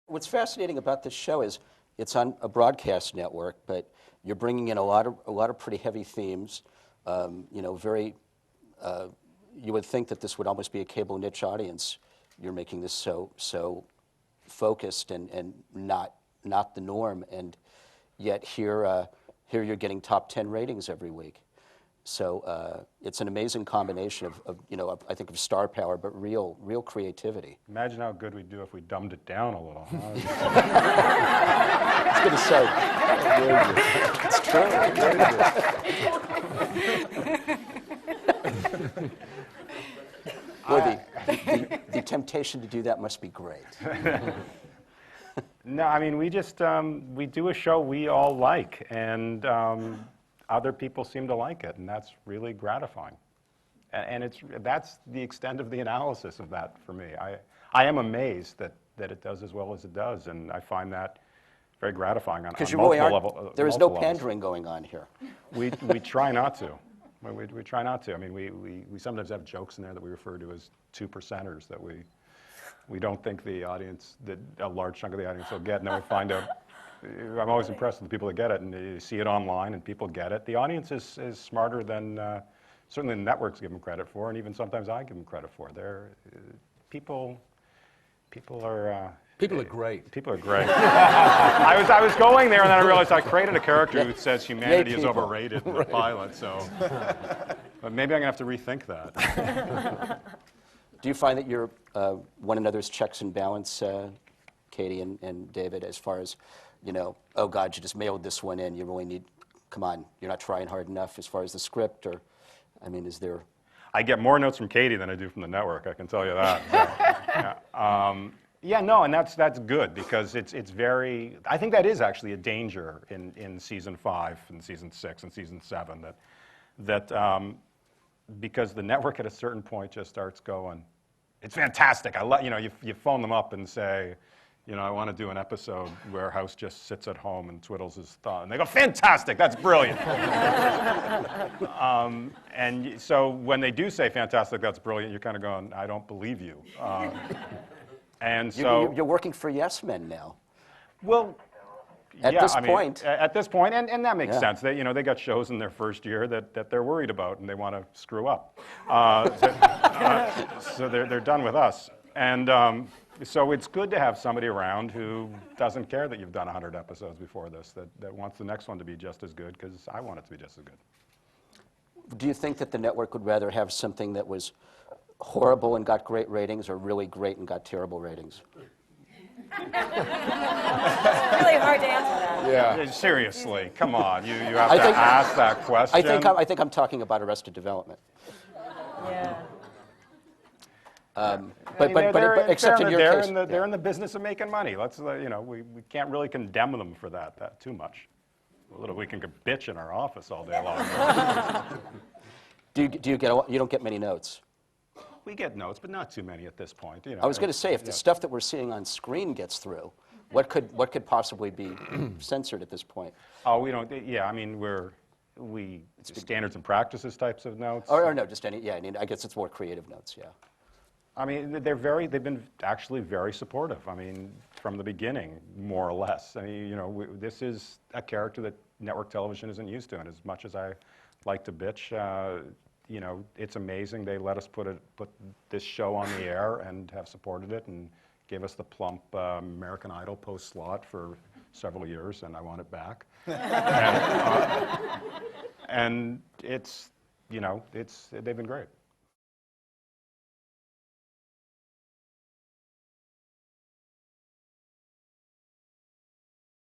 What's fascinating about this show is it's on a broadcast network, but you're bringing in a lot of pretty heavy themes. You know, very. You would think that this would almost be a cable niche audience. You're making this so focused and not the norm, and yet here you're getting top 10 ratings every week. So it's an amazing combination of I think of star power, but real creativity. Imagine how good we'd do if we dumbed it down a little. Huh? I was going to say, it's true. Boy, the temptation to do that must be great. No, I mean, we just, we do a show we all like, and other people seem to like it, and that's really gratifying. And that's the extent of the analysis of that for me. I am amazed that it does as well as it does, and I find that very gratifying on multiple levels. There is no pandering going on here. We try not to. We try not to. I mean, we sometimes have jokes in there that we refer to as 2%ers that we don't think the audience, that a large chunk of the audience will get, and then we find out. I'm always impressed with the people that get it, and you see it online, and people get it. The audience is smarter than certainly the networks give them credit for, and even sometimes I give them credit for. People are. People are great. People are great. I was going there, and then I realized I created a character who says humanity is overrated in the pilot. So, but maybe I'm gonna have to rethink that. Do you find that you're one another's checks and balance, Katie and David, as far as, oh God, you just mailed this one in. You really need, come on, you're not trying hard enough as far as the script, or, I mean, is there? I get more notes from Katie than I do from the network. I can tell you that. So, yeah, no, and that's good because it's very. I think that is actually a danger in season 5 and season 6 and season 7 that because the network at a certain point just starts going, it's fantastic. You phone them up and say, I want to do an episode where House just sits at home and twiddles his thumb, and they go, fantastic, that's brilliant. And so when they do say fantastic, that's brilliant, you're kind of going, I don't believe you. And so you're working for Yes Men now. Well, at this point, and that makes sense. They got shows in their first year that they're worried about and they want to screw up. So they're done with us. And so it's good to have somebody around who doesn't care that you've done 100 episodes before this, that wants the next one to be just as good, because I want it to be just as good. Do you think that the network would rather have something that was horrible and got great ratings, or really great and got terrible ratings? It's really hard to answer that. Yeah. Seriously, come on. You have to ask that question. I think I'm talking about Arrested Development. Yeah. But except in your case, they're in the business of making money. Let's we can't really condemn them for that too much. We can bitch in our office all day long. you don't get many notes? We get notes, but not too many at this point. I was going to say, if the stuff that we're seeing on screen gets through, what could possibly be censored at this point? Oh, we don't. Yeah, I mean, standards and practices types of notes. Or no, just any. Yeah, I mean, I guess it's more creative notes. Yeah. I mean, they've been actually very supportive. I mean, from the beginning, more or less. I mean, this is a character that network television isn't used to, and as much as I like to bitch, it's amazing they let us put this show on the air and have supported it and gave us the plump American Idol post slot for several years, and I want it back. And they've been great.